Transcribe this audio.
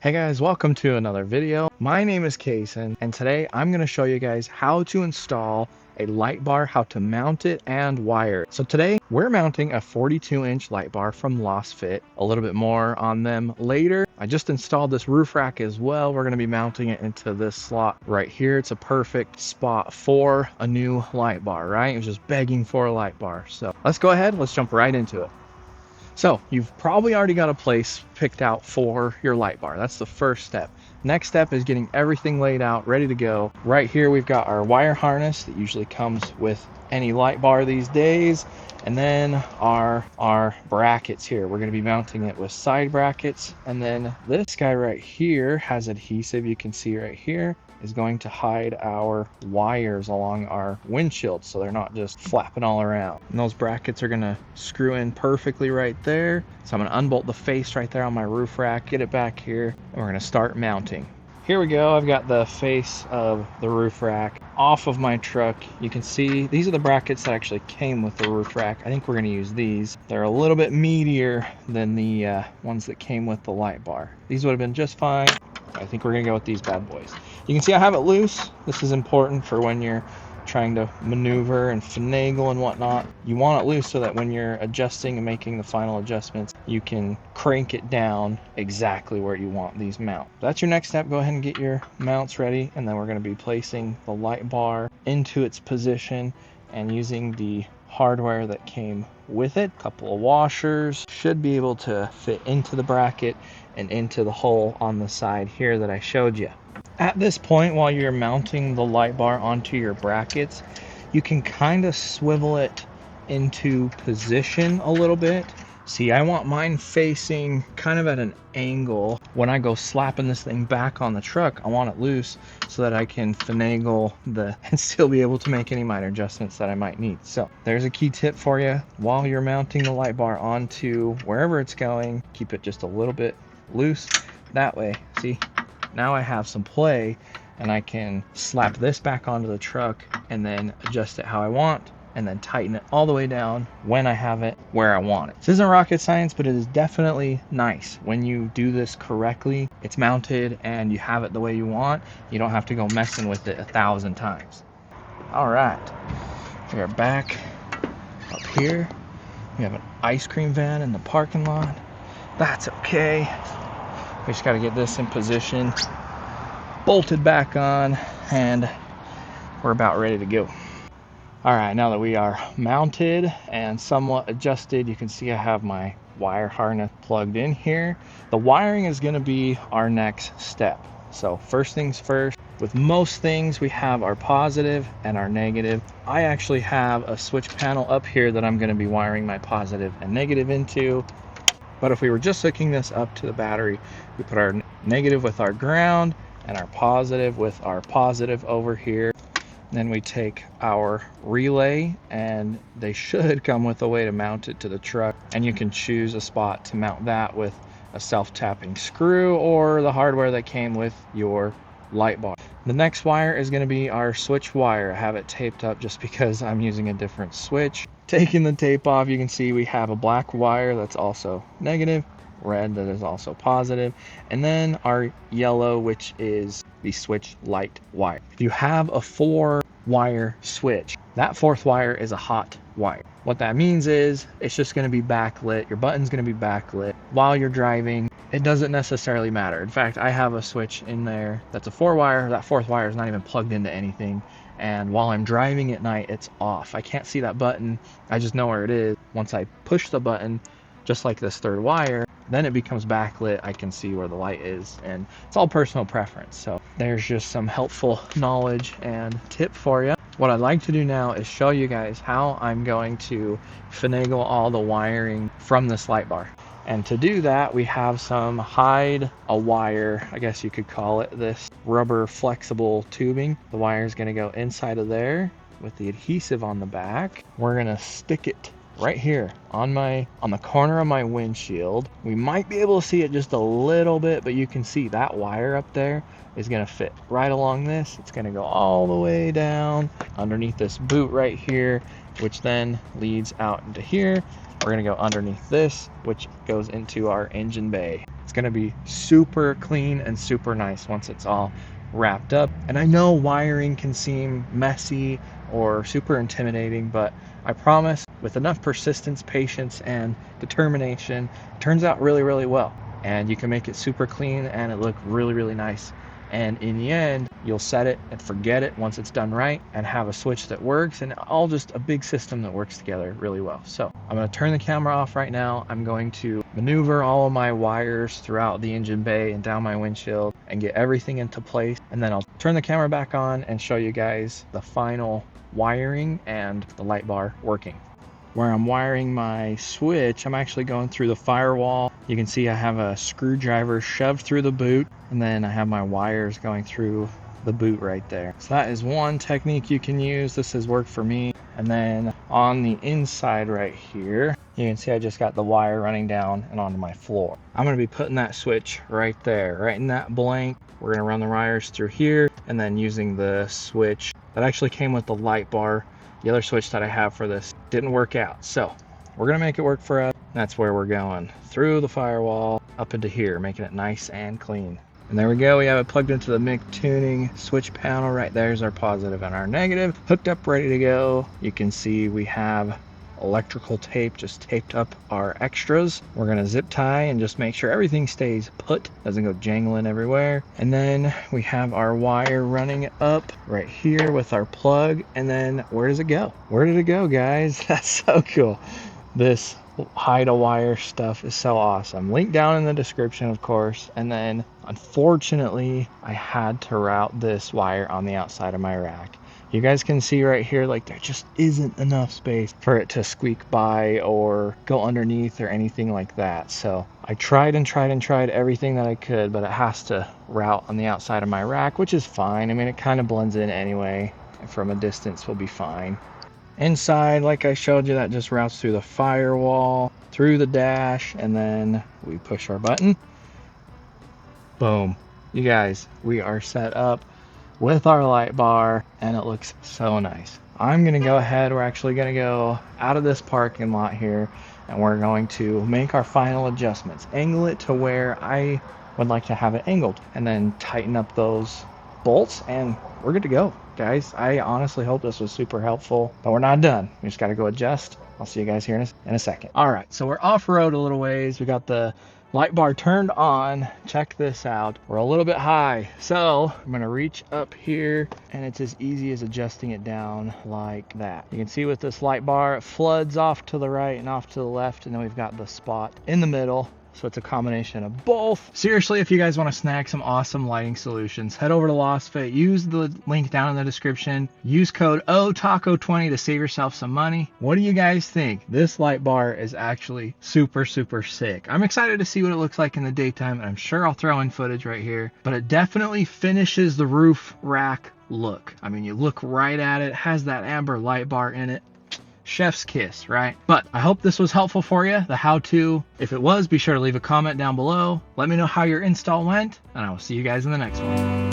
Hey guys, welcome to another video. My name is Kason, and today I'm going to show you guys how to install a light bar, how to mount it and wire it. So today we're mounting a 42-inch light bar from Lasfit. A little bit more on them later. I just installed this roof rack as well. We're going to be mounting it into this slot right here. It's a perfect spot for a new light bar, right? It was just begging for a light bar. So let's go ahead, let's jump right into it. So you've probably already got a place picked out for your light bar. That's the first step. Next step is getting everything laid out, ready to go. Right here we've got our wire harness that usually comes with any light bar these days. And then our brackets here. We're going to be mounting it with side brackets. And then this guy right here has adhesive, you can see right here, is going to hide our wires along our windshield so they're not just flapping all around. And those brackets are gonna screw in perfectly right there. So I'm gonna unbolt the face right there on my roof rack, get it back here, and we're gonna start mounting. Here we go. I've got the face of the roof rack off of my truck. You can see these are the brackets that actually came with the roof rack. I think we're gonna use these. They're a little bit meatier than the ones that came with the light bar. These would have been just fine. I think we're gonna go with these bad boys. You can see I have it loose. This is important for when you're trying to maneuver and finagle and whatnot. You want it loose so that when you're adjusting and making the final adjustments, you can crank it down exactly where you want these mounts. That's your next step. Go ahead and get your mounts ready, and then we're going to be placing the light bar into its position and using the hardware that came with it. A couple of washers should be able to fit into the bracket and into the hole on the side here that I showed you. At this point, while you're mounting the light bar onto your brackets, you can kind of swivel it into position a little bit. See, I want mine facing kind of at an angle. When I go slapping this thing back on the truck, I want it loose so that I can finagle and still be able to make any minor adjustments that I might need. So there's a key tip for you. While you're mounting the light bar onto wherever it's going, keep it just a little bit loose. That way, see? Now I have some play and I can slap this back onto the truck and then adjust it how I want and then tighten it all the way down when I have it where I want it. This isn't rocket science, but it is definitely nice. When you do this correctly, it's mounted and you have it the way you want. You don't have to go messing with it 1,000 times. All right, we are back up here. We have an ice cream van in the parking lot. That's okay. We just got to get this in position, bolted back on, and we're about ready to go. All right, now that we are mounted and somewhat adjusted, you can see I have my wire harness plugged in here. The wiring is going to be our next step. So first things first, with most things we have our positive and our negative. I actually have a switch panel up here that I'm going to be wiring my positive and negative into. But if we were just hooking this up to the battery, we put our negative with our ground and our positive with our positive over here. Then we take our relay, and they should come with a way to mount it to the truck. And you can choose a spot to mount that with a self-tapping screw or the hardware that came with your light bar. The next wire is going to be our switch wire. I have it taped up just because I'm using a different switch. Taking the tape off, you can see we have a black wire that's also negative, red that is also positive, and then our yellow, which is the switch light wire. If you have a 4-wire switch, that 4th wire is a hot wire. What that means is it's just going to be backlit. Your button's going to be backlit while you're driving. It doesn't necessarily matter. In fact, I have a switch in there that's a 4-wire. That 4th wire is not even plugged into anything. And while I'm driving at night, it's off. I can't see that button. I just know where it is. Once I push the button, just like this 3rd wire, then it becomes backlit. I can see where the light is, and it's all personal preference. So there's just some helpful knowledge and tip for you. What I'd like to do now is show you guys how I'm going to finagle all the wiring from this light bar. And to do that, we have some hide a wire, I guess you could call it, this rubber flexible tubing. The wire is going to go inside of there with the adhesive on the back. We're going to stick it right here on the corner of my windshield. We might be able to see it just a little bit, but you can see that wire up there is going to fit right along this. It's going to go all the way down underneath this boot right here, which then leads out into here. we're gonna go underneath this, which goes into our engine bay. It's gonna be super clean and super nice once it's all wrapped up. And I know wiring can seem messy or super intimidating, but I promise with enough persistence, patience, and determination, it turns out really, really well. And you can make it super clean and it look really, really nice. And in the end, you'll set it and forget it once it's done right and have a switch that works and all just a big system that works together really well. So I'm going to turn the camera off right now. I'm going to maneuver all of my wires throughout the engine bay and down my windshield and get everything into place. And then I'll turn the camera back on and show you guys the final wiring and the light bar working. Where I'm wiring my switch, I'm actually going through the firewall. You can see I have a screwdriver shoved through the boot, and then I have my wires going through the boot right there. So that is one technique you can use. This has worked for me. And then on the inside right here, you can see I just got the wire running down and onto my floor. I'm going to be putting that switch right there, right in that blank. We're going to run the wires through here, and then using the switch that actually came with the light bar. The other switch that I have for this didn't work out, so we're gonna make it work for us. That's where we're going, through the firewall up into here, making it nice and clean. And there we go, we have it plugged into the MIG tuning switch panel. Right there's our positive and our negative, hooked up, ready to go. You can see we have electrical tape just taped up our extras. We're gonna zip tie and just make sure everything stays put, doesn't go jangling everywhere. And then we have our wire running up right here with our plug. And then where does it go? Where did it go, guys? That's so cool. This hide a wire stuff is so awesome. Link down in the description, of course. And then unfortunately I had to route this wire on the outside of my rack. You guys can see right here, like there just isn't enough space for it to squeak by or go underneath or anything like that. So I tried and tried and tried everything that I could, but it has to route on the outside of my rack, which is fine. I mean, it kind of blends in anyway. From a distance will be fine. Inside, like I showed you, that just routes through the firewall, through the dash, and then we push our button. Boom. You guys, we are set up with our light bar, and it looks so nice. I'm gonna go ahead, we're actually gonna go out of this parking lot here, and we're going to make our final adjustments. Angle it to where I would like to have it angled, and then tighten up those bolts, and we're good to go. Guys, I honestly hope this was super helpful, but we're not done. We just gotta go adjust. I'll see you guys here in a second. All right, so we're off-road a little ways. We got the light bar turned on. Check this out. We're a little bit high, so I'm gonna reach up here, and it's as easy as adjusting it down like that. You can see with this light bar, it floods off to the right and off to the left, and then we've got the spot in the middle. So it's a combination of both. Seriously, if you guys want to snag some awesome lighting solutions, head over to Lasfit. Use the link down in the description. Use code OTACO20 to save yourself some money. What do you guys think? This light bar is actually super, super sick. I'm excited to see what it looks like in the daytime, and I'm sure I'll throw in footage right here. But it definitely finishes the roof rack look. I mean, you look right at it, has that amber light bar in it. Chef's kiss, right? But I hope this was helpful for you, the how-to. If it was, be sure to leave a comment down below. Let me know how your install went, and I will see you guys in the next one.